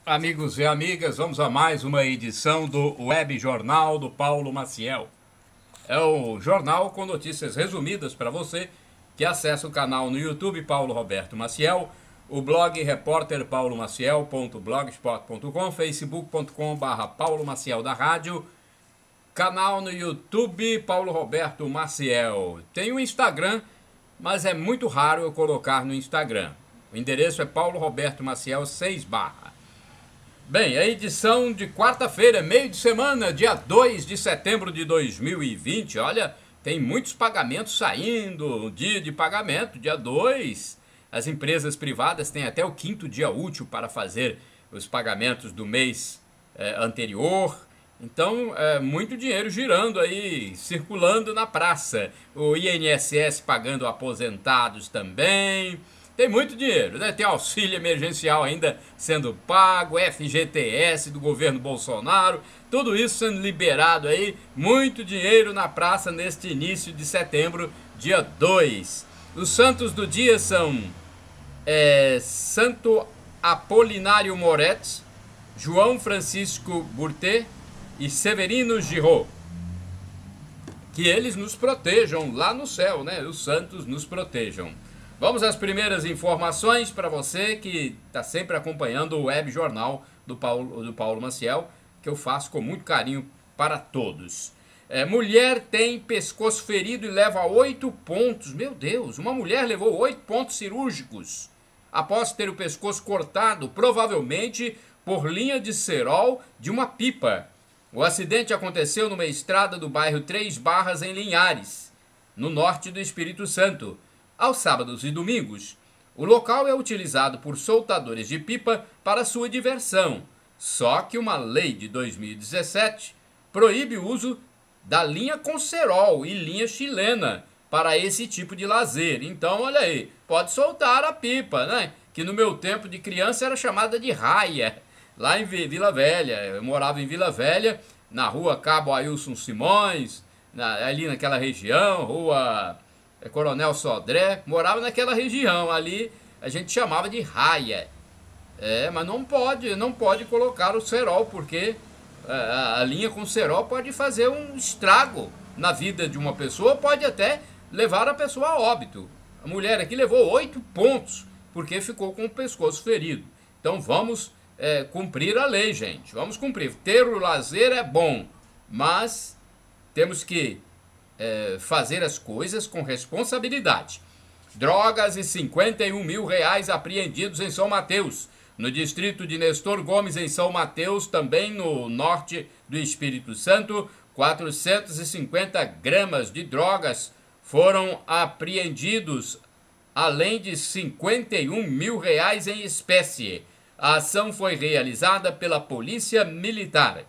Amigos e amigas, vamos a mais uma edição do Web Jornal do Paulo Maciel. É o jornal com notícias resumidas para você que acessa o canal no YouTube Paulo Roberto Maciel, o blog repórterpaulomaciel.blogspot.com, facebook.com/Paulo Maciel da Rádio, canal no YouTube Paulo Roberto Maciel. Tem o Instagram, mas é muito raro eu colocar no Instagram. O endereço é Paulo Roberto Maciel 6 barra. Bem, a edição de quarta-feira, meio de semana, dia 2 de setembro de 2020. Olha, tem muitos pagamentos saindo, dia de pagamento, dia 2. As empresas privadas têm até o 5º dia útil para fazer os pagamentos do mês anterior. Então, muito dinheiro girando aí, circulando na praça. O INSS pagando aposentados também. Tem muito dinheiro, né? Tem auxílio emergencial ainda sendo pago, FGTS do governo Bolsonaro, tudo isso sendo liberado aí, muito dinheiro na praça neste início de setembro, dia 2. Os santos do dia são Santo Apolinário Moretti, João Francisco Burté e Severino Giraud. Que eles nos protejam lá no céu, né? Os santos nos protejam. Vamos às primeiras informações para você que está sempre acompanhando o Web Jornal do Paulo Maciel, que eu faço com muito carinho para todos. Mulher tem pescoço ferido e leva 8 pontos. Meu Deus, uma mulher levou 8 pontos cirúrgicos após ter o pescoço cortado, provavelmente por linha de cerol de uma pipa. O acidente aconteceu numa estrada do bairro Três Barras, em Linhares, no norte do Espírito Santo. Aos sábados e domingos, o local é utilizado por soltadores de pipa para sua diversão, só que uma lei de 2017 proíbe o uso da linha com cerol e linha chilena para esse tipo de lazer. Então, olha aí, pode soltar a pipa, né? Que no meu tempo de criança era chamada de raia, lá em Vila Velha. Eu morava em Vila Velha, na rua Cabo Ailson Simões, ali naquela região, rua Coronel Sodré, morava naquela região, ali a gente chamava de raia. Mas não pode colocar o cerol, porque a linha com cerol pode fazer um estrago na vida de uma pessoa, pode até levar a pessoa a óbito. A mulher aqui levou 8 pontos, porque ficou com o pescoço ferido. Então vamos cumprir a lei, gente, vamos cumprir. Ter o lazer é bom, mas temos que fazer as coisas com responsabilidade. Drogas e 51 mil reais apreendidos em São Mateus, no distrito de Nestor Gomes, em São Mateus, também no norte do Espírito Santo. 450 gramas de drogas foram apreendidos, além de 51 mil reais em espécie. A ação foi realizada pela Polícia Militar.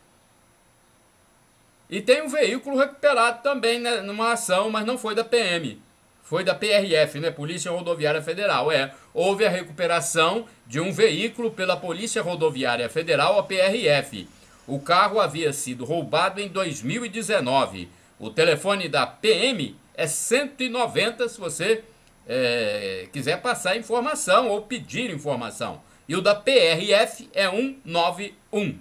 E tem um veículo recuperado também, né, numa ação, mas não foi da PM. Foi da PRF, né, Polícia Rodoviária Federal. Houve a recuperação de um veículo pela Polícia Rodoviária Federal, a PRF. O carro havia sido roubado em 2019. O telefone da PM é 190, se você quiser passar informação ou pedir informação. E o da PRF é 191.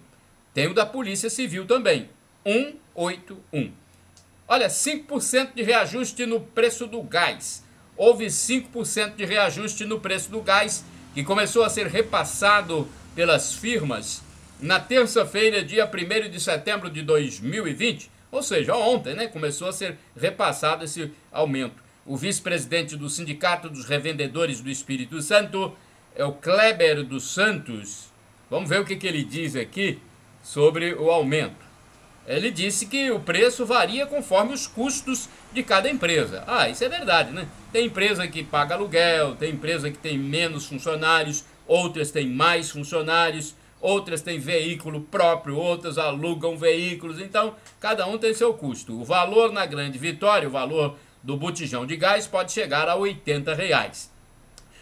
Tem o da Polícia Civil também, 181. Olha, 5% de reajuste no preço do gás. Houve 5% de reajuste no preço do gás, que começou a ser repassado pelas firmas na terça-feira, dia 1º de setembro de 2020. Ou seja, ontem, né, começou a ser repassado esse aumento. O vice-presidente do Sindicato dos Revendedores do Espírito Santo é o Kleber dos Santos. Vamos ver o que ele diz aqui sobre o aumento. Ele disse que o preço varia conforme os custos de cada empresa. Isso é verdade, né? Tem empresa que paga aluguel, tem empresa que tem menos funcionários, outras têm mais funcionários, outras têm veículo próprio, outras alugam veículos. Então, cada um tem seu custo. O valor na Grande Vitória, o valor do botijão de gás pode chegar a R$80.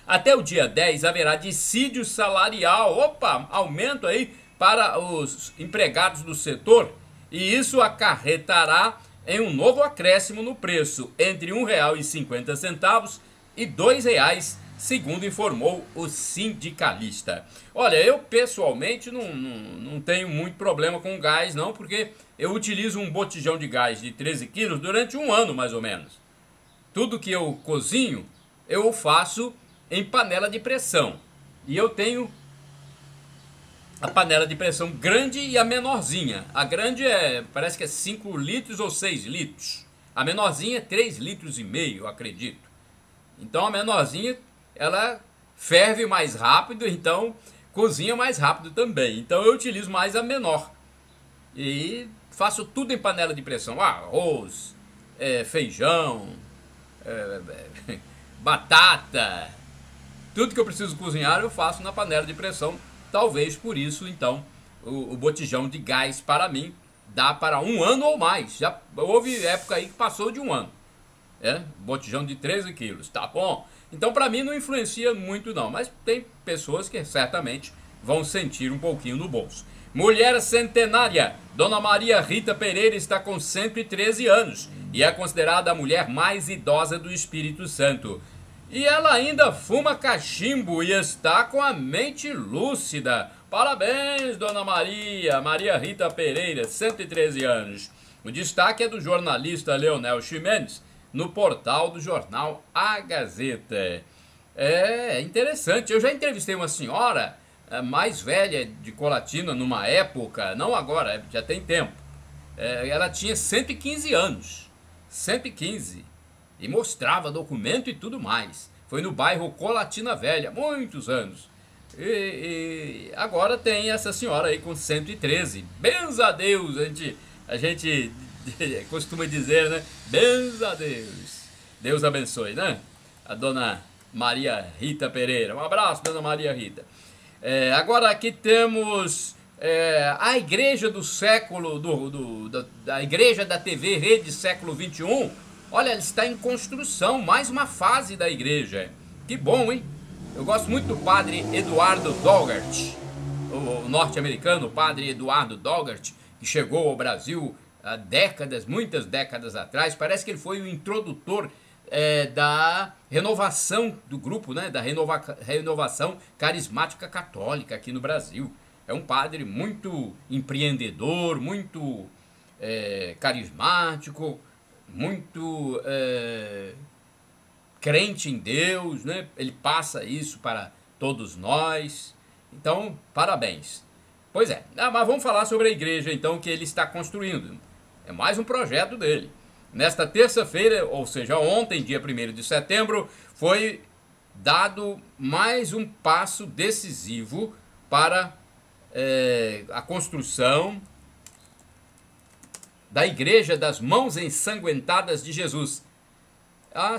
Até o dia 10 haverá dissídio salarial. Opa, aumento aí para os empregados do setor. E isso acarretará em um novo acréscimo no preço, entre R$ 1,50 e R$ 2,00 segundo informou o sindicalista. Olha, eu pessoalmente não tenho muito problema com gás não, porque eu utilizo um botijão de gás de 13 quilos durante um ano mais ou menos. Tudo que eu cozinho, eu faço em panela de pressão. E eu tenho a panela de pressão grande e a menorzinha. A grande parece que é 5 litros ou 6 litros. A menorzinha é 3 litros e meio, eu acredito. Então a menorzinha, ela ferve mais rápido, então cozinha mais rápido também. Então eu utilizo mais a menor. E faço tudo em panela de pressão. Arroz, feijão, batata. Tudo que eu preciso cozinhar eu faço na panela de pressão. Talvez por isso, então, o botijão de gás para mim dá para um ano ou mais. Já houve época aí que passou de um ano. Botijão de 13 quilos, tá bom? Então para mim não influencia muito não, mas tem pessoas que certamente vão sentir um pouquinho no bolso. Mulher centenária, Dona Maria Rita Pereira está com 113 anos e é considerada a mulher mais idosa do Espírito Santo. E ela ainda fuma cachimbo e está com a mente lúcida. Parabéns, Dona Maria, Maria Rita Pereira, 113 anos. O destaque é do jornalista Leonel Ximenes, no portal do jornal A Gazeta. É interessante, eu já entrevistei uma senhora mais velha de Colatina numa época, não agora, já tem tempo. Ela tinha 115 anos, 115, e mostrava documento e tudo mais. Foi no bairro Colatina Velha, muitos anos. E agora tem essa senhora aí com 113. Benza a Deus, a gente costuma dizer, né? Benza a Deus. Deus abençoe, né? A Dona Maria Rita Pereira. Um abraço, Dona Maria Rita. Agora aqui temos a igreja do século, da igreja da TV Rede Século 21. Olha, ela está em construção, mais uma fase da igreja. Que bom, hein? Eu gosto muito do padre Eduardo Daugert, o norte-americano, o padre Eduardo Daugert, que chegou ao Brasil há décadas, muitas décadas atrás. Parece que ele foi o introdutor da renovação do grupo, né? Da renovação carismática católica aqui no Brasil. É um padre muito empreendedor, muito carismático, muito crente em Deus, né? Ele passa isso para todos nós. Então, parabéns. Pois é, mas vamos falar sobre a igreja então que ele está construindo. É mais um projeto dele. Nesta terça-feira, ou seja, ontem, dia 1º de setembro, foi dado mais um passo decisivo para a construção da Igreja das Mãos Ensanguentadas de Jesus.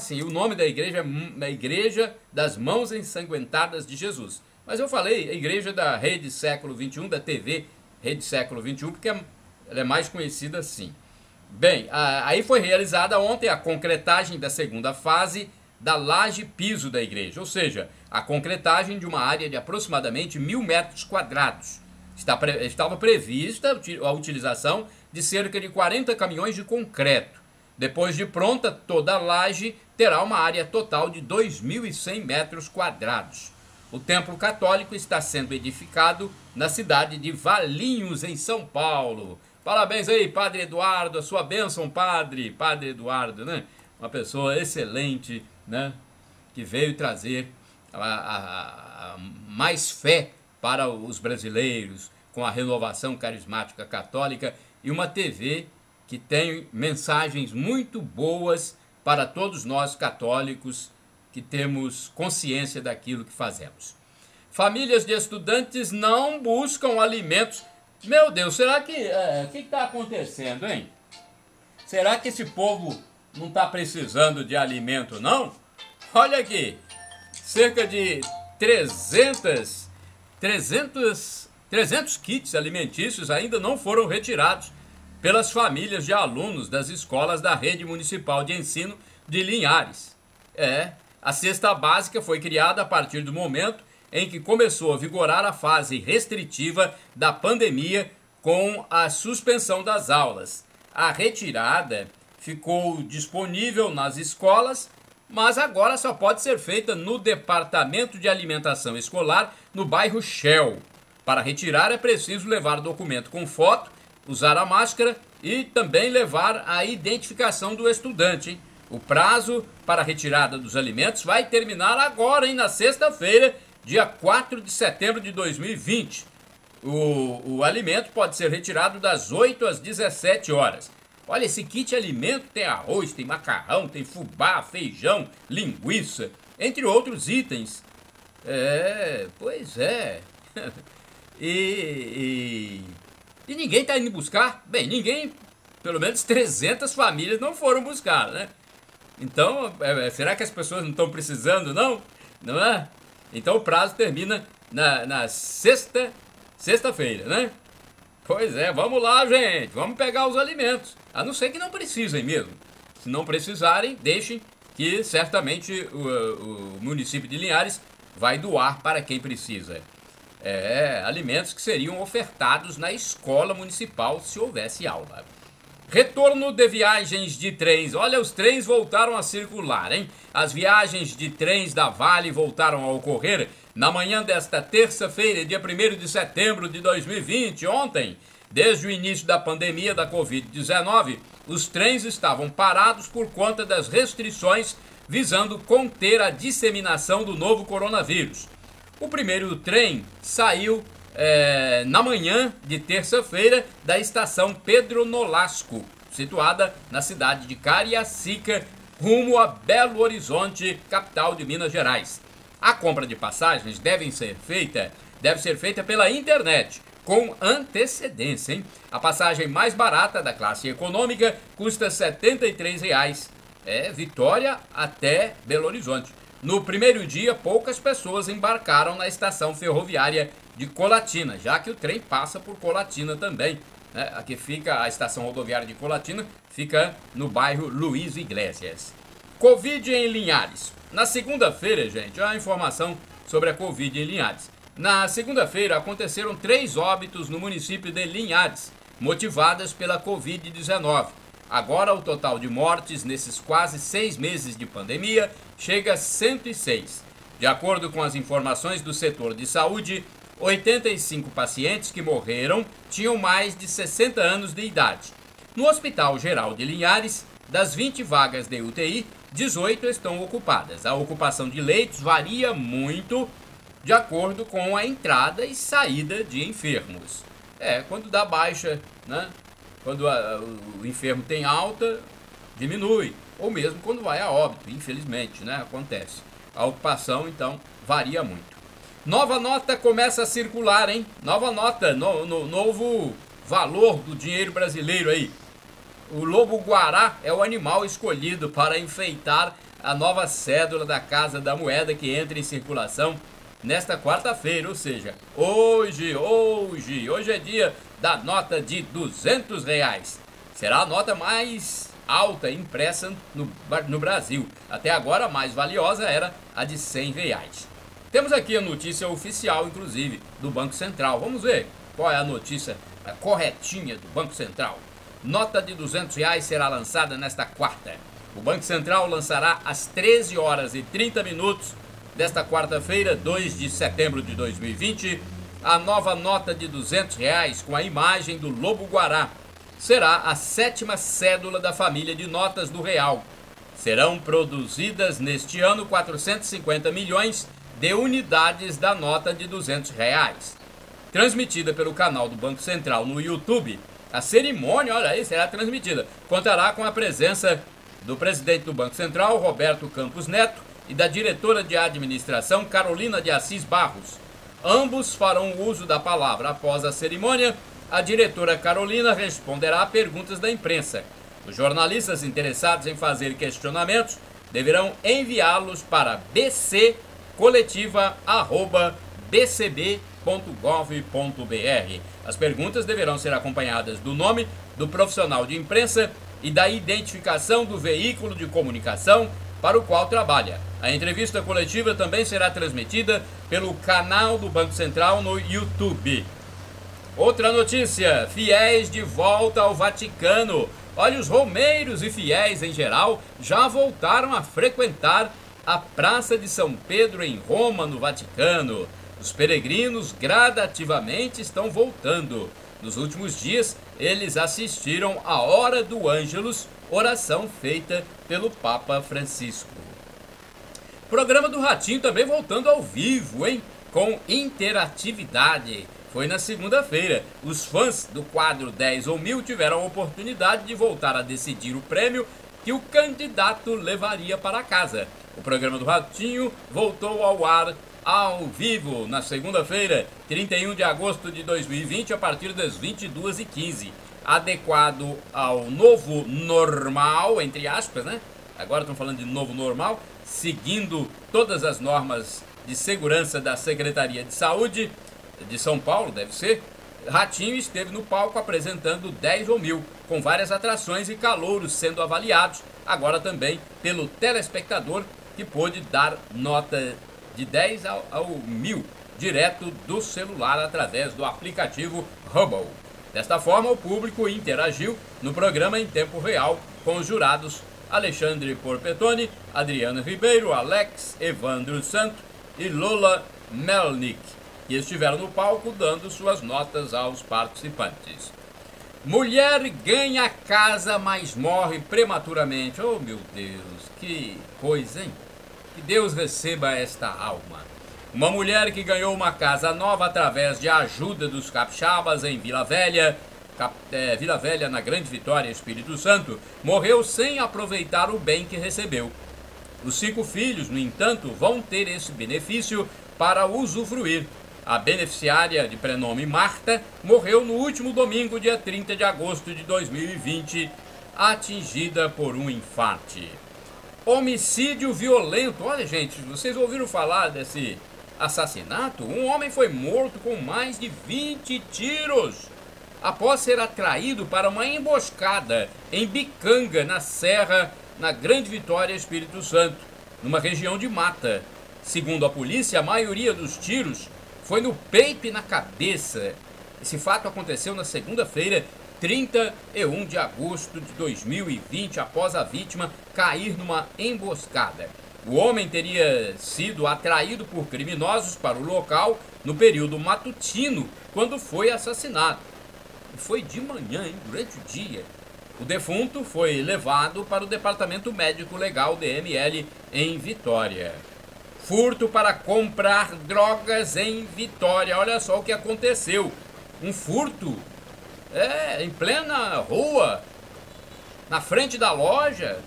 Sim, o nome da igreja é a Igreja das Mãos Ensanguentadas de Jesus. Mas eu falei a Igreja da Rede Século 21, da TV Rede Século 21, porque ela é mais conhecida assim. Bem, aí foi realizada ontem a concretagem da segunda fase da laje piso da igreja, ou seja, a concretagem de uma área de aproximadamente 1.000 metros quadrados. Estava prevista a utilização de cerca de 40 caminhões de concreto. Depois de pronta, toda a laje terá uma área total de 2.100 metros quadrados. O templo católico está sendo edificado na cidade de Valinhos, em São Paulo. Parabéns aí, Padre Eduardo, a sua bênção, Padre Eduardo, né? Uma pessoa excelente, né? Que veio trazer mais fé para os brasileiros com a renovação carismática católica e uma TV que tem mensagens muito boas para todos nós católicos que temos consciência daquilo que fazemos. Famílias de estudantes não buscam alimentos. Meu Deus, será que... o que está acontecendo, hein? Será que esse povo não está precisando de alimento, não? Olha aqui, cerca de 300 kits alimentícios ainda não foram retirados pelas famílias de alunos das escolas da Rede Municipal de Ensino de Linhares. A cesta básica foi criada a partir do momento em que começou a vigorar a fase restritiva da pandemia com a suspensão das aulas. A retirada ficou disponível nas escolas, mas agora só pode ser feita no Departamento de Alimentação Escolar, no bairro Shell. Para retirar é preciso levar documento com foto, usar a máscara e também levar a identificação do estudante, hein? O prazo para a retirada dos alimentos vai terminar agora, hein, na sexta-feira, dia 4 de setembro de 2020. O alimento pode ser retirado das 8 às 17 horas. Olha, esse kit alimento tem arroz, tem macarrão, tem fubá, feijão, linguiça, entre outros itens. Pois é. E ninguém está indo buscar? Bem, ninguém, pelo menos 300 famílias não foram buscar, né? Então, será que as pessoas não estão precisando, não? Não é? Então o prazo termina na sexta-feira, né? Pois é, vamos lá, gente, vamos pegar os alimentos. A não ser que não precisem mesmo. Se não precisarem, deixem que certamente o município de Linhares vai doar para quem precisa. Alimentos que seriam ofertados na escola municipal se houvesse aula. Retorno de viagens de trens. Olha, os trens voltaram a circular, hein? As viagens de trens da Vale voltaram a ocorrer na manhã desta terça-feira, dia 1º de setembro de 2020, ontem. Desde o início da pandemia da Covid-19, os trens estavam parados por conta das restrições visando conter a disseminação do novo coronavírus. O primeiro trem saiu na manhã de terça-feira da estação Pedro Nolasco, situada na cidade de Cariacica, rumo a Belo Horizonte, capital de Minas Gerais. A compra de passagens deve ser feita pela internet, com antecedência, hein? A passagem mais barata da classe econômica custa R$ 73,00. Vitória até Belo Horizonte. No primeiro dia, poucas pessoas embarcaram na estação ferroviária de Colatina, já que o trem passa por Colatina também, né? Aqui fica a estação rodoviária de Colatina, fica no bairro Luiz Iglesias. Covid em Linhares. Na segunda-feira, gente, a informação sobre a Covid em Linhares. Na segunda-feira aconteceram 3 óbitos no município de Linhares, motivadas pela Covid-19. Agora o total de mortes nesses quase 6 meses de pandemia chega a 106. De acordo com as informações do setor de saúde, 85 pacientes que morreram tinham mais de 60 anos de idade. No Hospital Geral de Linhares, das 20 vagas de UTI, 18 estão ocupadas. A ocupação de leitos varia muito de acordo com a entrada e saída de enfermos. Quando dá baixa, né? Quando o enfermo tem alta, diminui. Ou mesmo quando vai a óbito, infelizmente, né? Acontece. A ocupação, então, varia muito. Nova nota começa a circular, hein? Nova nota, novo valor do dinheiro brasileiro aí. O lobo-guará é o animal escolhido para enfeitar a nova cédula da Casa da Moeda que entra em circulação nesta quarta-feira, ou seja, hoje é dia da nota de R$ 200. Será a nota mais alta impressa no Brasil. Até agora a mais valiosa era a de R$ 100. Temos aqui a notícia oficial, inclusive, do Banco Central. Vamos ver qual é a notícia corretinha do Banco Central. Nota de R$ 200 será lançada nesta quarta. O Banco Central lançará às 13h30 desta quarta-feira, 2 de setembro de 2020, a nova nota de R$ 200 com a imagem do lobo-guará. Será a 7ª cédula da família de notas do real. Serão produzidas neste ano 450 milhões de unidades da nota de R$ 200. Transmitida pelo canal do Banco Central no YouTube, a cerimônia, olha aí, será transmitida. Contará com a presença do presidente do Banco Central, Roberto Campos Neto, e da diretora de administração, Carolina de Assis Barros. Ambos farão uso da palavra. Após a cerimônia, a diretora Carolina responderá a perguntas da imprensa. Os jornalistas interessados em fazer questionamentos deverão enviá-los para bccoletiva@bcb.gov.br. As perguntas deverão ser acompanhadas do nome do profissional de imprensa e da identificação do veículo de comunicação para o qual trabalha. A entrevista coletiva também será transmitida pelo canal do Banco Central no YouTube. Outra notícia, fiéis de volta ao Vaticano. Olha, os romeiros e fiéis em geral já voltaram a frequentar a Praça de São Pedro em Roma, no Vaticano. Os peregrinos gradativamente estão voltando. Nos últimos dias, eles assistiram à Hora do Ângelus, oração feita pelo Papa Francisco. Programa do Ratinho também voltando ao vivo, hein? Com interatividade. Foi na segunda-feira. Os fãs do quadro 10 ou 1000 tiveram a oportunidade de voltar a decidir o prêmio que o candidato levaria para casa. O programa do Ratinho voltou ao ar ao vivo na segunda-feira, 31 de agosto de 2020, a partir das 22h15. Adequado ao novo normal, entre aspas, né? Agora estão falando de novo normal, seguindo todas as normas de segurança da Secretaria de Saúde de São Paulo, deve ser. Ratinho esteve no palco apresentando 10 ou 1000, com várias atrações e calouros sendo avaliados, agora também pelo telespectador, que pôde dar nota de 10 ao 1000, direto do celular através do aplicativo Hubble. Desta forma, o público interagiu no programa em tempo real com os jurados Alexandre Porpetone, Adriana Ribeiro, Alex Evandro Santo e Lola Melnick, que estiveram no palco dando suas notas aos participantes. Mulher ganha casa, mas morre prematuramente. Oh, meu Deus, que coisa, hein? Que Deus receba esta alma. Uma mulher que ganhou uma casa nova através de ajuda dos capixabas em Vila Velha, na Grande Vitória, Espírito Santo, morreu sem aproveitar o bem que recebeu. Os 5 filhos, no entanto, vão ter esse benefício para usufruir. A beneficiária, de prenome Marta, morreu no último domingo, dia 30 de agosto de 2020, atingida por um infarte. Homicídio violento. Olha, gente, vocês ouviram falar desse assassinato? Um homem foi morto com mais de 20 tiros após ser atraído para uma emboscada em Bicanga, na Serra, na Grande Vitória, Espírito Santo, numa região de mata. Segundo a polícia, a maioria dos tiros foi no peito e na cabeça. Esse fato aconteceu na segunda-feira, 31 de agosto de 2020, após a vítima cair numa emboscada. O homem teria sido atraído por criminosos para o local no período matutino, quando foi assassinado. E foi de manhã, hein? Durante o dia. O defunto foi levado para o Departamento Médico Legal DML em Vitória. Furto para comprar drogas em Vitória. Olha só o que aconteceu. Um furto em plena rua, na frente da loja,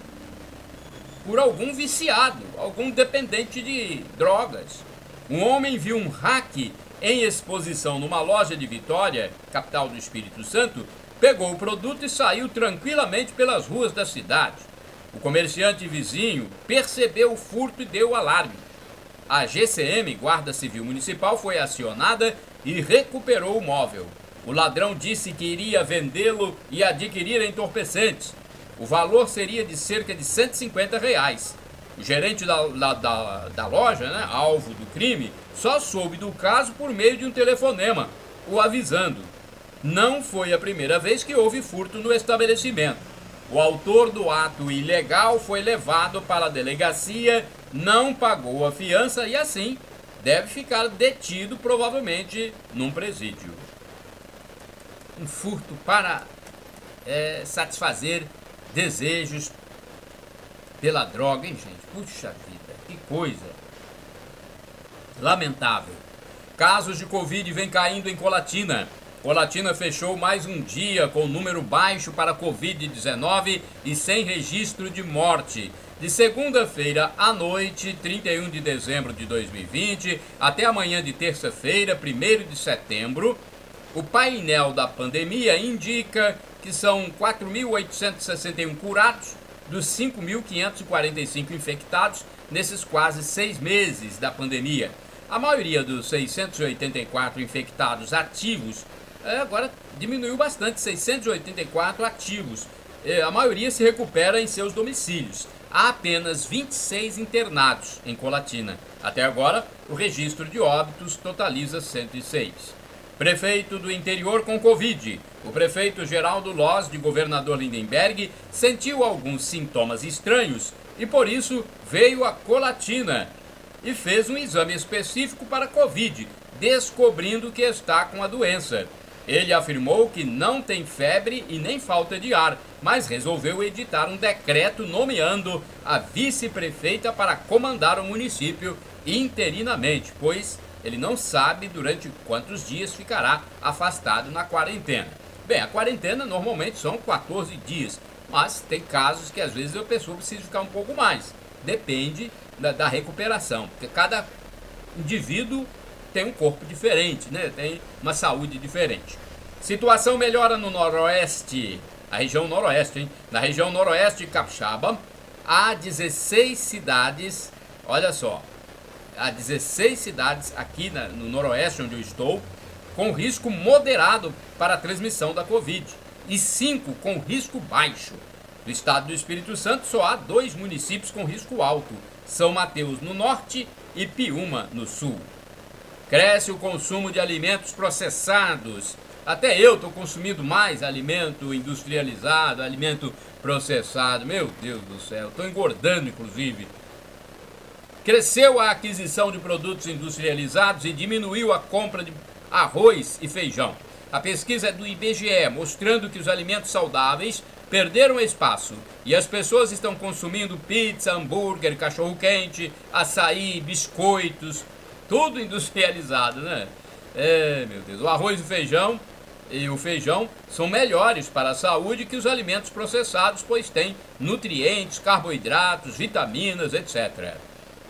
por algum viciado, algum dependente de drogas. Um homem viu um hack em exposição numa loja de Vitória, capital do Espírito Santo, pegou o produto e saiu tranquilamente pelas ruas da cidade. O comerciante vizinho percebeu o furto e deu alarme. A GCM, Guarda Civil Municipal, foi acionada e recuperou o móvel. O ladrão disse que iria vendê-lo e adquirir entorpecentes. O valor seria de cerca de R$150. O gerente da loja, né, alvo do crime, só soube do caso por meio de um telefonema, o avisando. Não foi a primeira vez que houve furto no estabelecimento. O autor do ato ilegal foi levado para a delegacia, não pagou a fiança e assim deve ficar detido, provavelmente num presídio. Um furto para satisfazer desejos pela droga, hein, gente? Puxa vida, que coisa lamentável. Casos de Covid vêm caindo em Colatina. Colatina fechou mais um dia com número baixo para Covid-19 e sem registro de morte. De segunda-feira à noite, 31 de dezembro de 2020, até amanhã de terça-feira, 1º de setembro, o painel da pandemia indica que são 4.861 curados dos 5.545 infectados nesses quase 6 meses da pandemia. A maioria dos 684 infectados ativos, agora diminuiu bastante, 684 ativos. A maioria se recupera em seus domicílios. Há apenas 26 internados em Colatina. Até agora, o registro de óbitos totaliza 106. Prefeito do interior com Covid. O prefeito Geraldo Loz, de Governador Lindenberg, sentiu alguns sintomas estranhos e por isso veio a Colatina e fez um exame específico para Covid, descobrindo que está com a doença. Ele afirmou que não tem febre e nem falta de ar, mas resolveu editar um decreto nomeando a vice-prefeita para comandar o município interinamente, pois ele não sabe durante quantos dias ficará afastado na quarentena. Bem, a quarentena normalmente são 14 dias, mas tem casos que às vezes a pessoa precisa ficar um pouco mais. Depende da recuperação, porque cada indivíduo tem um corpo diferente, né? Tem uma saúde diferente. Situação melhora no noroeste, a região noroeste, hein? Na região noroeste de Capixaba, há 16 cidades, olha só, há 16 cidades aqui no noroeste onde eu estou, com risco moderado para a transmissão da Covid e 5 com risco baixo. No estado do Espírito Santo só há 2 municípios com risco alto, São Mateus no norte e Piúma no sul. Cresce o consumo de alimentos processados. Até eu estou consumindo mais alimento industrializado, alimento processado. Meu Deus do céu, estou engordando inclusive. Cresceu a aquisição de produtos industrializados e diminuiu a compra de arroz e feijão. A pesquisa é do IBGE, mostrando que os alimentos saudáveis perderam espaço e as pessoas estão consumindo pizza, hambúrguer, cachorro-quente, açaí, biscoitos, tudo industrializado, né? Meu Deus, o arroz e o feijão são melhores para a saúde que os alimentos processados, pois têm nutrientes, carboidratos, vitaminas, etc.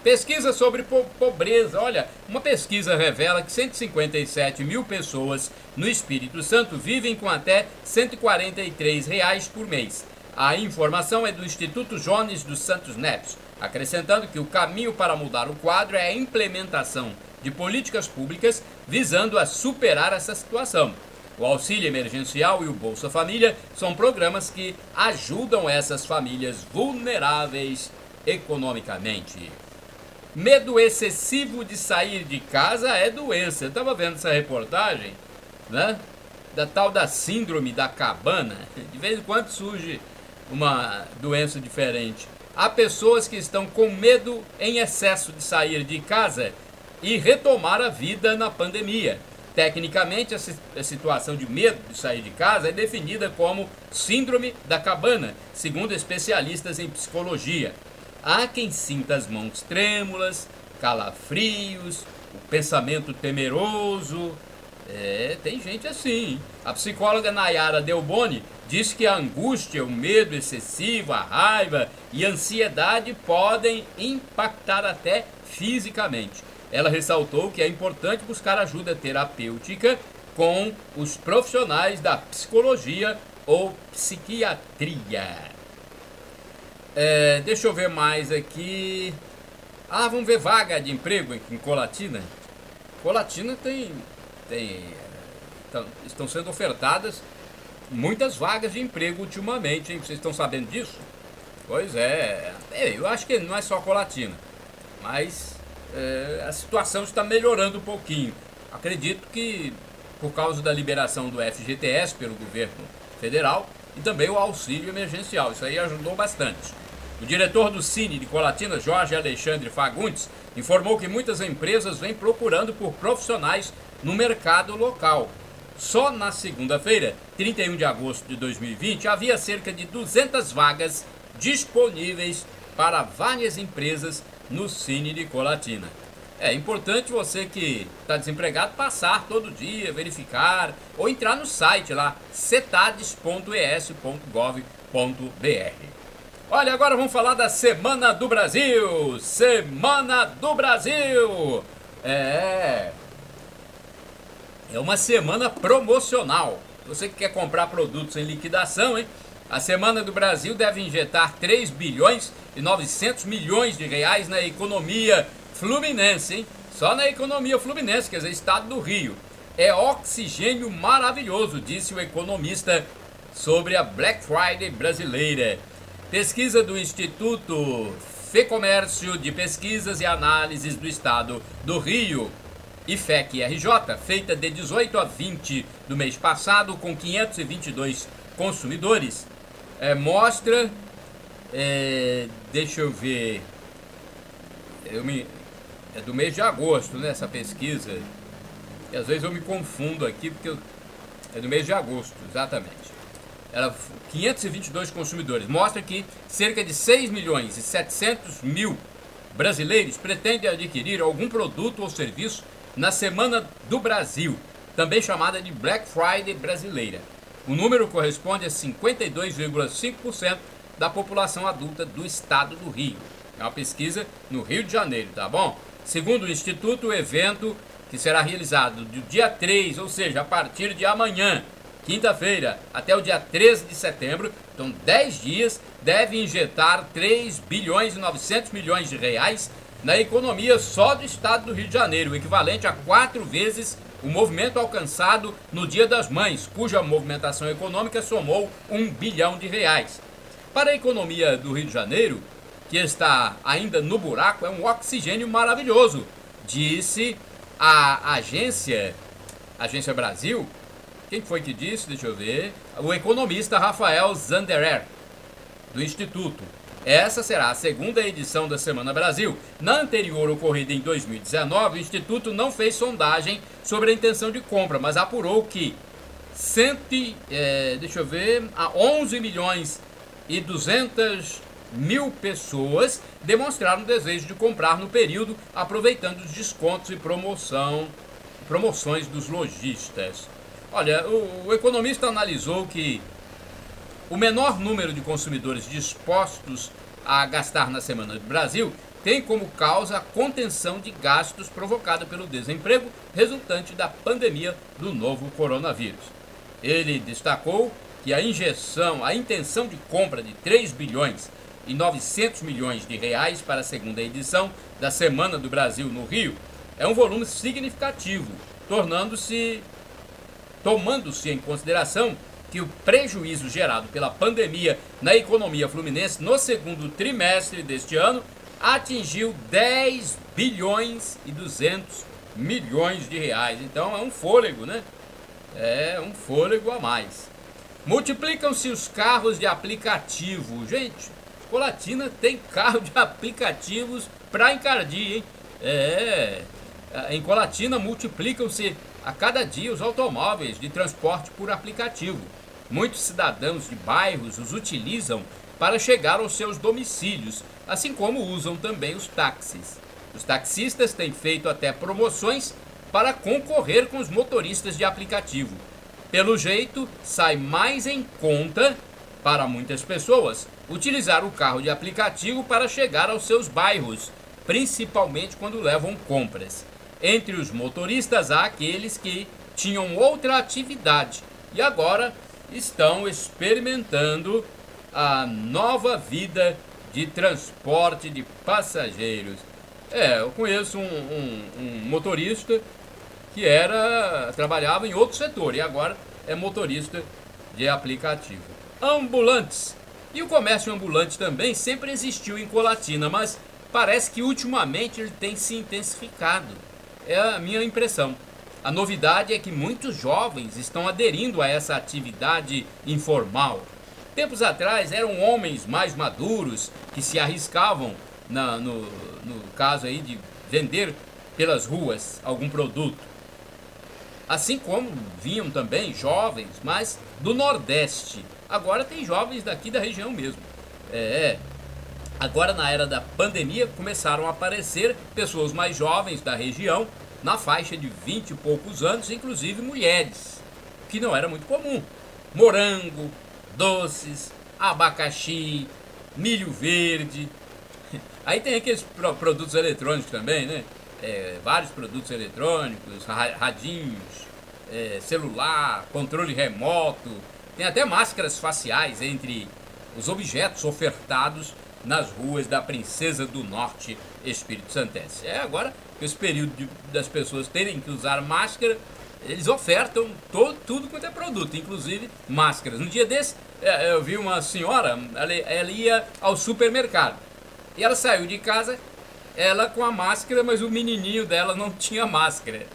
Pesquisa sobre pobreza. Olha, uma pesquisa revela que 157 mil pessoas no Espírito Santo vivem com até R$ 143 por mês. A informação é do Instituto Jones dos Santos Neves, acrescentando que o caminho para mudar o quadro é a implementação de políticas públicas visando a superar essa situação. O auxílio emergencial e o Bolsa Família são programas que ajudam essas famílias vulneráveis economicamente. Medo excessivo de sair de casa é doença. Eu estava vendo essa reportagem, né? Da tal da síndrome da cabana. De vez em quando surge uma doença diferente. Há pessoas que estão com medo em excesso de sair de casa e retomar a vida na pandemia. Tecnicamente, a situação de medo de sair de casa é definida como síndrome da cabana, segundo especialistas em psicologia. Há quem sinta as mãos trêmulas, calafrios, o pensamento temeroso. Tem gente assim. A psicóloga Nayara Delboni diz que a angústia, o medo excessivo, a raiva e a ansiedade podem impactar até fisicamente. Ela ressaltou que é importante buscar ajuda terapêutica com os profissionais da psicologia ou psiquiatria. Deixa eu ver mais aqui. Vamos ver vaga de emprego em Colatina. Colatina estão sendo ofertadas muitas vagas de emprego ultimamente, hein? Vocês estão sabendo disso? Pois é. Eu acho que não é só Colatina, mas a situação está melhorando um pouquinho. Acredito que por causa da liberação do FGTS pelo governo federal e também o auxílio emergencial. Isso aí ajudou bastante. O diretor do Cine de Colatina, Jorge Alexandre Fagundes, informou que muitas empresas vêm procurando por profissionais no mercado local. Só na segunda-feira, 31 de agosto de 2020, havia cerca de 200 vagas disponíveis para várias empresas no Cine de Colatina. É importante você que está desempregado passar todo dia, verificar ou entrar no site lá, cetades.es.gov.br. Olha, agora vamos falar da Semana do Brasil. Semana do Brasil. É uma semana promocional. Você que quer comprar produtos em liquidação, hein? A Semana do Brasil deve injetar 3 bilhões e 900 milhões de reais na economia fluminense, hein? Só na economia fluminense, quer dizer, estado do Rio. É oxigênio maravilhoso, disse o economista sobre a Black Friday brasileira. Pesquisa do Instituto Fecomércio de Pesquisas e Análises do Estado do Rio. IFEC-RJ, feita de 18 a 20 do mês passado, com 522 consumidores, mostra, deixa eu ver, é do mês de agosto, né, essa pesquisa, e às vezes eu me confundo aqui, porque é do mês de agosto, exatamente. 522 consumidores, mostra que cerca de 6 milhões e 700 mil brasileiros pretendem adquirir algum produto ou serviço na Semana do Brasil, também chamada de Black Friday brasileira. O número corresponde a 52,5% da população adulta do estado do Rio. É uma pesquisa no Rio de Janeiro, tá bom? Segundo o Instituto, o evento, que será realizado do dia 3, ou seja, a partir de amanhã, quinta-feira, até o dia 13 de setembro, então 10 dias, deve injetar 3 bilhões e 900 milhões de reais na economia só do estado do Rio de Janeiro, o equivalente a 4 vezes o movimento alcançado no Dia das Mães, cuja movimentação econômica somou 1 bilhão de reais. Para a economia do Rio de Janeiro, que está ainda no buraco, é um oxigênio maravilhoso, disse a Agência Brasil. Quem foi que disse? Deixa eu ver. O economista Rafael Zanderer, do Instituto. Essa será a segunda edição da Semana Brasil. Na anterior, ocorrida em 2019, o Instituto não fez sondagem sobre a intenção de compra, mas apurou que 11 milhões e 200 mil pessoas demonstraram desejo de comprar no período, aproveitando os descontos e promoções dos lojistas. Olha, o economista analisou que o menor número de consumidores dispostos a gastar na Semana do Brasil tem como causa a contenção de gastos provocada pelo desemprego resultante da pandemia do novo coronavírus. Ele destacou que a intenção de compra de 3 bilhões e 900 milhões de reais para a segunda edição da Semana do Brasil no Rio é um volume significativo, tomando-se em consideração que o prejuízo gerado pela pandemia na economia fluminense no segundo trimestre deste ano atingiu 10 bilhões e 200 milhões de reais. Então é um fôlego, né? É um fôlego a mais. Multiplicam-se os carros de aplicativo. Gente, Colatina tem carro de aplicativos para encardir, hein? Em Colatina multiplicam-se a cada dia os automóveis de transporte por aplicativo. Muitos cidadãos de bairros os utilizam para chegar aos seus domicílios, assim como usam também os táxis. Os taxistas têm feito até promoções para concorrer com os motoristas de aplicativo. Pelo jeito, sai mais em conta para muitas pessoas utilizar o carro de aplicativo para chegar aos seus bairros, principalmente quando levam compras. Entre os motoristas há aqueles que tinham outra atividade e agora estão experimentando a nova vida de transporte de passageiros. Eu conheço um motorista que trabalhava em outro setor e agora é motorista de aplicativo. Ambulantes. E o comércio ambulante também sempre existiu em Colatina, mas parece que ultimamente ele tem se intensificado. É a minha impressão. A novidade é que muitos jovens estão aderindo a essa atividade informal. Tempos atrás eram homens mais maduros que se arriscavam no caso aí de vender pelas ruas algum produto. Assim como vinham também jovens, mas do Nordeste. Agora tem jovens daqui da região mesmo. Agora, na era da pandemia, começaram a aparecer pessoas mais jovens da região, na faixa de 20 e poucos anos, inclusive mulheres, que não era muito comum. Morango, doces, abacaxi, milho verde. Aí tem aqueles produtos eletrônicos também, né? Vários produtos eletrônicos, radinhos, celular, controle remoto. Tem até máscaras faciais entre os objetos ofertados nas ruas da Princesa do Norte, Espírito Santense. Agora, esse período das pessoas terem que usar máscara, eles ofertam tudo quanto é produto, inclusive máscaras. Um dia desse, eu vi uma senhora, ela ia ao supermercado. E ela saiu de casa ela com a máscara, mas o menininho dela não tinha máscara.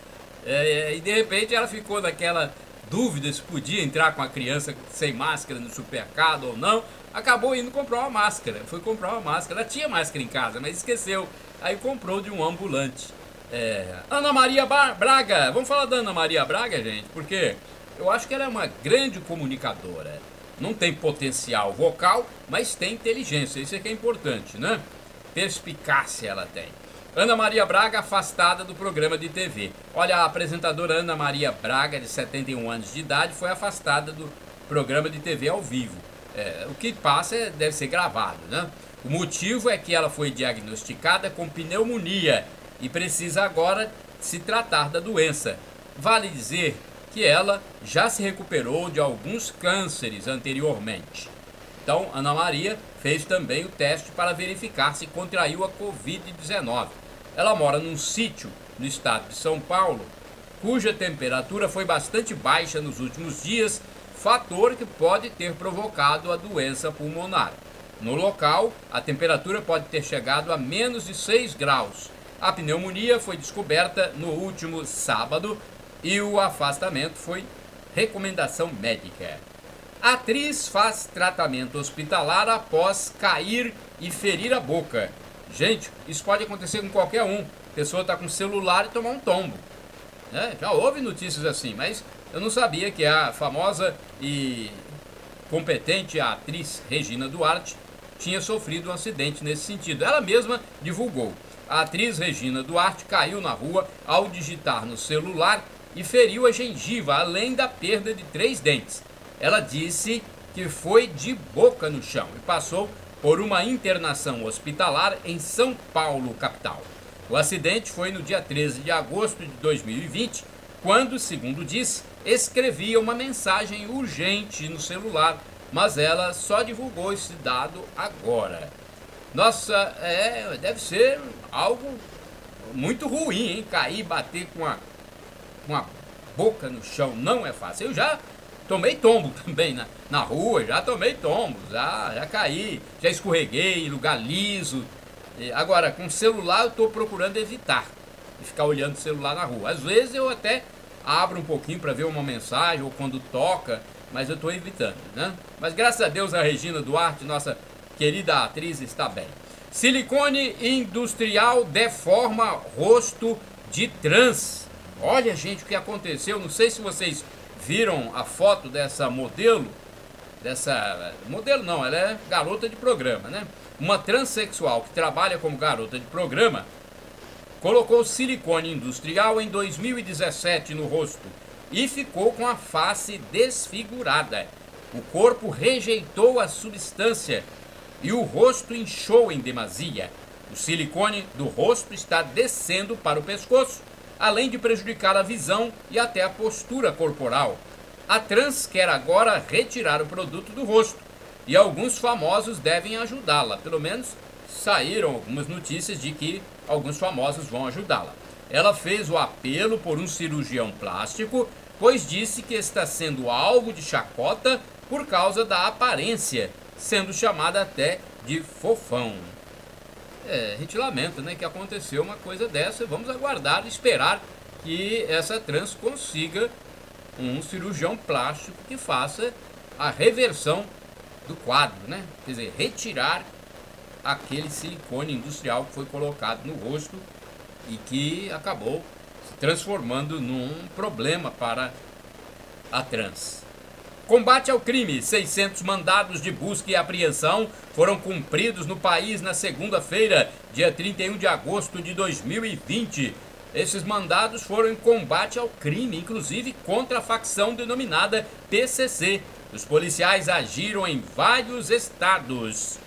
E de repente ela ficou naquela dúvida se podia entrar com a criança sem máscara no supermercado ou não. Acabou indo comprar uma máscara. Foi comprar uma máscara. Ela tinha máscara em casa, mas esqueceu. Aí comprou de um ambulante. Ana Maria Braga. Vamos falar da Ana Maria Braga, gente, porque eu acho que ela é uma grande comunicadora. Não tem potencial vocal, mas tem inteligência. Isso é que é importante, né? Perspicácia ela tem. Ana Maria Braga afastada do programa de TV. Olha, a apresentadora Ana Maria Braga, de 71 anos de idade, foi afastada do programa de TV ao vivo. O que passa deve ser gravado, né? O motivo é que ela foi diagnosticada com pneumonia e precisa agora se tratar da doença. Vale dizer que ela já se recuperou de alguns cânceres anteriormente. Então, Ana Maria fez também o teste para verificar se contraiu a Covid-19. Ela mora num sítio no estado de São Paulo, cuja temperatura foi bastante baixa nos últimos dias, fator que pode ter provocado a doença pulmonar. No local, a temperatura pode ter chegado a menos de 6 graus. A pneumonia foi descoberta no último sábado e o afastamento foi recomendação médica. A atriz faz tratamento hospitalar após cair e ferir a boca. Gente, isso pode acontecer com qualquer um. A pessoa está com o celular e tomar um tombo. Já houve notícias assim, mas eu não sabia que a famosa e competente atriz Regina Duarte tinha sofrido um acidente nesse sentido. Ela mesma divulgou. A atriz Regina Duarte caiu na rua ao digitar no celular e feriu a gengiva, além da perda de 3 dentes. Ela disse que foi de boca no chão e passou por uma internação hospitalar em São Paulo, capital. O acidente foi no dia 13 de agosto de 2020, quando, segundo diz, escrevia uma mensagem urgente no celular, mas ela só divulgou esse dado agora. Nossa, deve ser algo muito ruim, hein? Cair e bater com a boca no chão não é fácil. Eu já tomei tombo também na rua, já tomei tombos, já caí, já escorreguei em lugar liso. Agora, com celular eu estou procurando evitar de ficar olhando o celular na rua. Às vezes eu até abro um pouquinho para ver uma mensagem ou quando toca, mas eu estou evitando, né? Mas graças a Deus a Regina Duarte, nossa querida atriz, está bem. Silicone industrial deforma rosto de trans. Olha, gente, o que aconteceu, não sei se vocês viram a foto dessa modelo. Modelo não, ela é garota de programa, né? Uma transexual que trabalha como garota de programa colocou silicone industrial em 2017 no rosto e ficou com a face desfigurada. O corpo rejeitou a substância e o rosto inchou em demasia. O silicone do rosto está descendo para o pescoço, além de prejudicar a visão e até a postura corporal. A trans quer agora retirar o produto do rosto e alguns famosos devem ajudá-la. Pelo menos saíram algumas notícias de que alguns famosos vão ajudá-la. Ela fez o apelo por um cirurgião plástico, pois disse que está sendo alvo de chacota por causa da aparência, sendo chamada até de fofão. A gente lamenta, né, que aconteceu uma coisa dessa. Vamos aguardar e esperar que essa trans consiga um cirurgião plástico que faça a reversão do quadro, né? Quer dizer, retirar aquele silicone industrial que foi colocado no rosto e que acabou se transformando num problema para a trans. Combate ao crime. 600 mandados de busca e apreensão foram cumpridos no país na segunda-feira, dia 31 de agosto de 2020. Esses mandados foram em combate ao crime, inclusive contra a facção denominada PCC. Os policiais agiram em vários estados.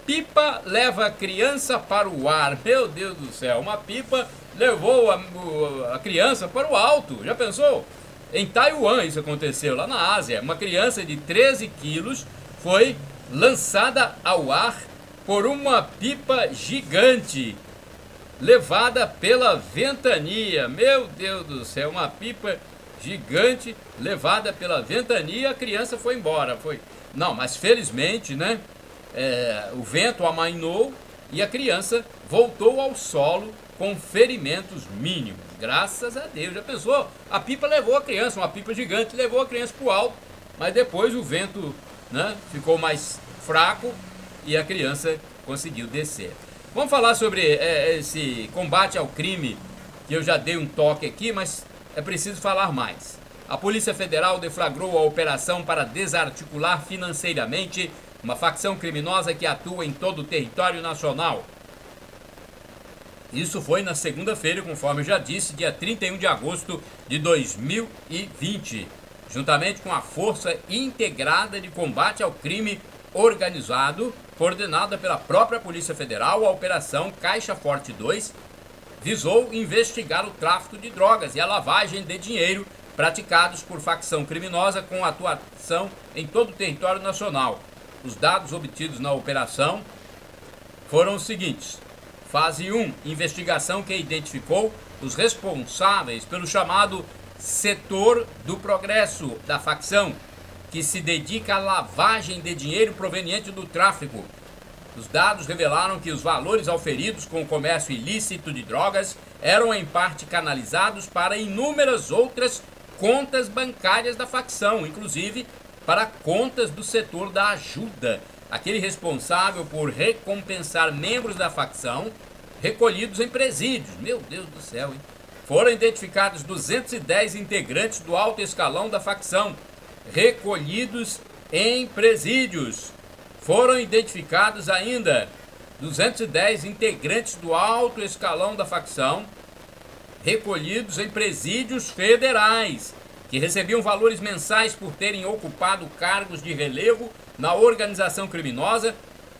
Pipa leva criança para o ar. Meu Deus do céu, uma pipa levou a criança para o alto. Já pensou? Em Taiwan isso aconteceu, lá na Ásia. Uma criança de 13 quilos foi lançada ao ar por uma pipa gigante, levada pela ventania. Meu Deus do céu, uma pipa gigante levada pela ventania, a criança foi embora. Não, mas felizmente, né? O vento amainou e a criança voltou ao solo com ferimentos mínimos. Graças a Deus. Já pensou? A pipa levou a criança, uma pipa gigante levou a criança para o alto, mas depois o vento, né, ficou mais fraco e a criança conseguiu descer. Vamos falar sobre esse combate ao crime, que eu já dei um toque aqui, mas é preciso falar mais. A Polícia Federal deflagrou a operação para desarticular financeiramente uma facção criminosa que atua em todo o território nacional. Isso foi na segunda-feira, conforme eu já disse, dia 31 de agosto de 2020, juntamente com a Força Integrada de Combate ao Crime Organizado, coordenada pela própria Polícia Federal. A Operação Caixa Forte 2 visou investigar o tráfico de drogas e a lavagem de dinheiro praticados por facção criminosa com atuação em todo o território nacional. Os dados obtidos na operação foram os seguintes. Fase 1, investigação que identificou os responsáveis pelo chamado Setor do Progresso da facção, que se dedica à lavagem de dinheiro proveniente do tráfico. Os dados revelaram que os valores auferidos com o comércio ilícito de drogas eram em parte canalizados para inúmeras outras contas bancárias da facção, inclusive para contas do setor da ajuda, aquele responsável por recompensar membros da facção recolhidos em presídios. Meu Deus do céu, hein? Foram identificados 210 integrantes do alto escalão da facção recolhidos em presídios. Foram identificados ainda 210 integrantes do alto escalão da facção recolhidos em presídios federais, que recebiam valores mensais por terem ocupado cargos de relevo na organização criminosa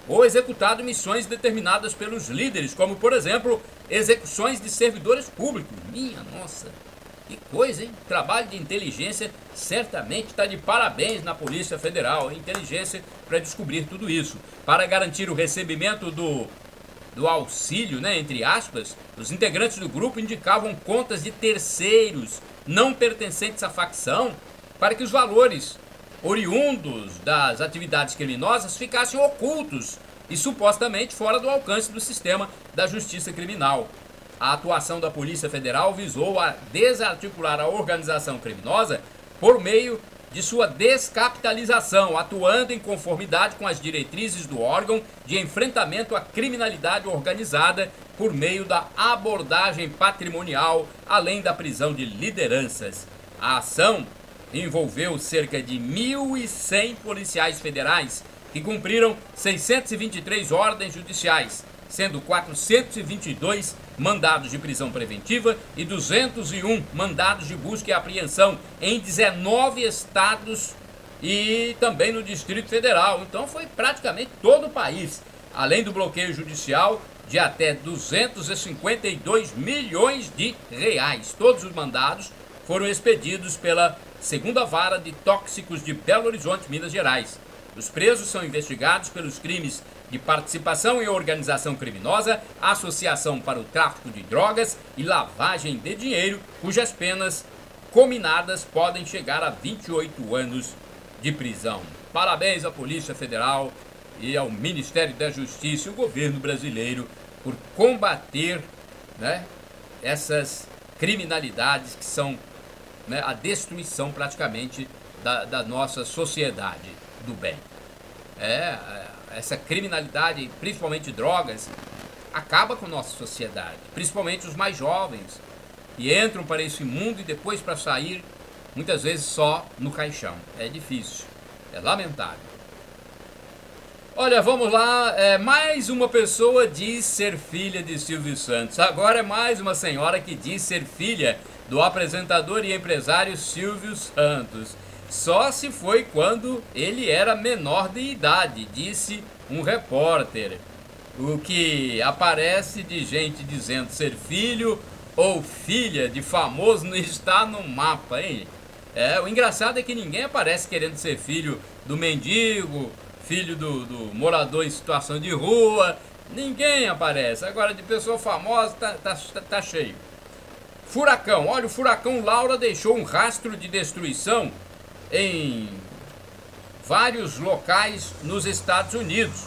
ou executado missões determinadas pelos líderes, como, por exemplo, execuções de servidores públicos. Minha nossa, que coisa, hein? Trabalho de inteligência certamente está de parabéns na Polícia Federal, inteligência para descobrir tudo isso. Para garantir o recebimento do auxílio, né, entre aspas, os integrantes do grupo indicavam contas de terceiros não pertencentes à facção para que os valores oriundos das atividades criminosas ficassem ocultos e supostamente fora do alcance do sistema da justiça criminal. A atuação da Polícia Federal visou a desarticular a organização criminosa por meio de sua descapitalização, atuando em conformidade com as diretrizes do órgão de enfrentamento à criminalidade organizada por meio da abordagem patrimonial, além da prisão de lideranças. A ação envolveu cerca de 1.100 policiais federais que cumpriram 623 ordens judiciais, sendo 422 mandados de prisão preventiva e 201 mandados de busca e apreensão em 19 estados e também no Distrito Federal. Então foi praticamente todo o país, além do bloqueio judicial de até 252 milhões de reais. Todos os mandados foram expedidos pela Segunda Vara de Tóxicos de Belo Horizonte, Minas Gerais. Os presos são investigados pelos crimes de participação em organização criminosa, associação para o tráfico de drogas e lavagem de dinheiro, cujas penas cominadas podem chegar a 28 anos de prisão. Parabéns à Polícia Federal e ao Ministério da Justiça e ao governo brasileiro por combater, né, essas criminalidades que são, né, a destruição praticamente da nossa sociedade do bem. Essa criminalidade, principalmente drogas, acaba com a nossa sociedade, principalmente os mais jovens, que entram para esse mundo e depois para sair, muitas vezes só no caixão. É difícil, é lamentável. Olha, vamos lá, mais uma pessoa diz ser filha de Silvio Santos. Agora é mais uma senhora que diz ser filha do apresentador e empresário Silvio Santos. Só se foi quando ele era menor de idade, disse um repórter. O que aparece de gente dizendo ser filho ou filha de famoso não está no mapa, hein? O engraçado é que ninguém aparece querendo ser filho do mendigo, filho do morador em situação de rua. Ninguém aparece. Agora, de pessoa famosa, tá cheio. Furacão. Olha, o furacão Laura deixou um rastro de destruição em vários locais nos Estados Unidos.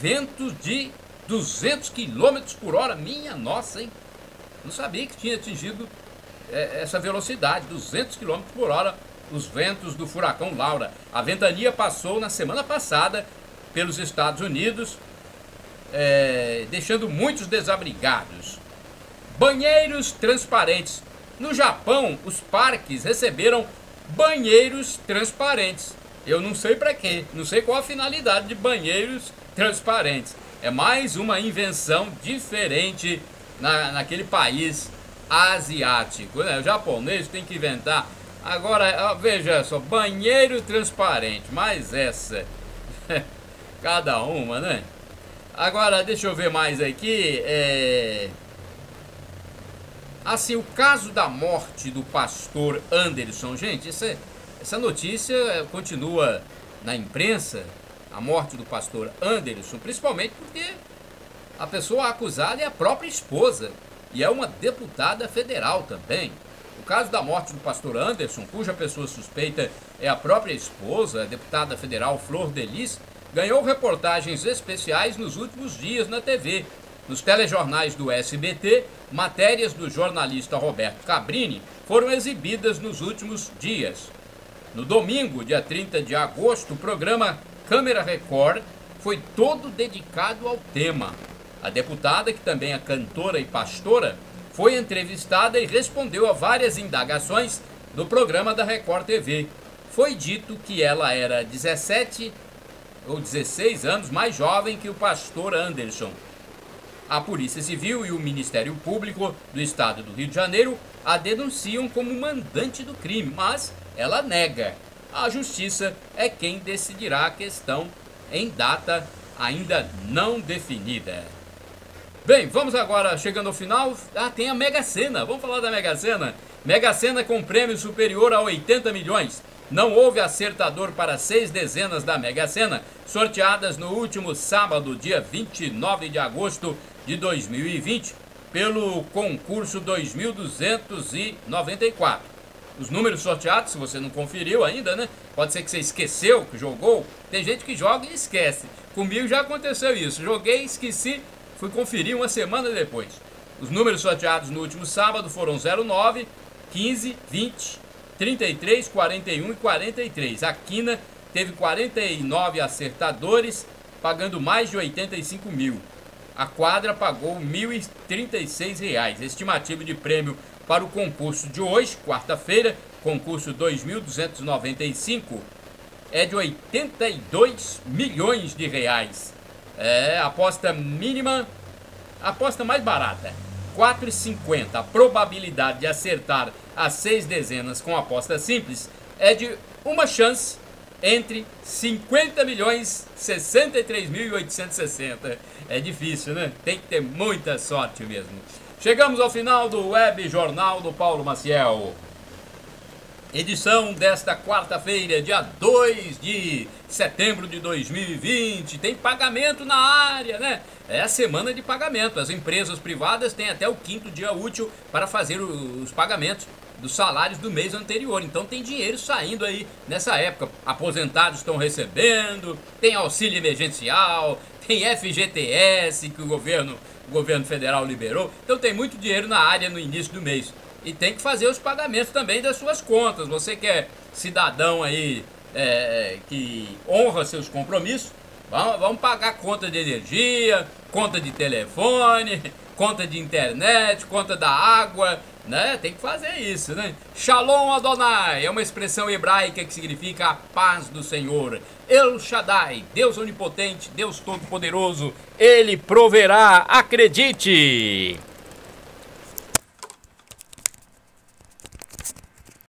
ventos de 200 km por hora. Minha nossa, hein? Não sabia que tinha atingido essa velocidade, 200 km por hora, os ventos do furacão Laura. A ventania passou na semana passada pelos Estados Unidos, deixando muitos desabrigados. Banheiros transparentes. No Japão, os parques receberam banheiros transparentes. Eu não sei para quê, não sei qual a finalidade de banheiros transparentes. É mais uma invenção diferente naquele país asiático, né? O japonês tem que inventar. Agora, veja só, banheiro transparente, mas essa, cada uma, né? Agora, deixa eu ver mais aqui. Assim, o caso da morte do pastor Anderson, gente, essa notícia continua na imprensa, a morte do pastor Anderson, principalmente porque a pessoa acusada é a própria esposa e é uma deputada federal também. O caso da morte do pastor Anderson, cuja pessoa suspeita é a própria esposa, a deputada federal Flor de Lis, ganhou reportagens especiais nos últimos dias na TV. Nos telejornais do SBT, matérias do jornalista Roberto Cabrini foram exibidas nos últimos dias. No domingo, dia 30 de agosto, o programa Câmera Record foi todo dedicado ao tema. A deputada, que também é cantora e pastora, foi entrevistada e respondeu a várias indagações do programa da Record TV. Foi dito que ela era 17 ou 16 anos mais jovem que o pastor Anderson. A Polícia Civil e o Ministério Público do Estado do Rio de Janeiro a denunciam como mandante do crime, mas ela nega. A Justiça é quem decidirá a questão em data ainda não definida. Bem, vamos agora, chegando ao final, tem a Mega Sena. Vamos falar da Mega Sena. Mega Sena com prêmio superior a 80 milhões. Não houve acertador para 6 dezenas da Mega Sena, sorteadas no último sábado, dia 29 de agosto de 2020, pelo concurso 2294. Os números sorteados, se você não conferiu ainda, né? Pode ser que você esqueceu que jogou. Tem gente que joga e esquece. Comigo já aconteceu isso. Joguei, esqueci, fui conferir uma semana depois. Os números sorteados no último sábado foram 09, 15, 20, 33, 41 e 43. A quina teve 49 acertadores, pagando mais de 85 mil. A quadra pagou R$ 1.036. Estimativo de prêmio para o concurso de hoje, quarta-feira, concurso 2295, é de 82 milhões de reais. Aposta mínima, aposta mais barata, R$ 4,50. A probabilidade de acertar as 6 dezenas com aposta simples é de uma chance entre 50 milhões 63.860. É difícil, né? Tem que ter muita sorte mesmo. Chegamos ao final do Web Jornal do Paulo Maciel. Edição desta quarta-feira, dia 2 de setembro de 2020. Tem pagamento na área, né? É a semana de pagamento. As empresas privadas têm até o 5º dia útil para fazer os pagamentos dos salários do mês anterior. Então tem dinheiro saindo aí nessa época. Aposentados estão recebendo, tem auxílio emergencial, tem FGTS que o governo federal liberou. Então tem muito dinheiro na área no início do mês. E tem que fazer os pagamentos também das suas contas. Você que é cidadão aí que honra seus compromissos, vamos pagar conta de energia, conta de telefone, conta de internet, conta da água, né? Tem que fazer isso, né? Shalom Adonai é uma expressão hebraica que significa a paz do Senhor. El Shaddai, Deus onipotente, Deus todo-poderoso, Ele proverá, acredite!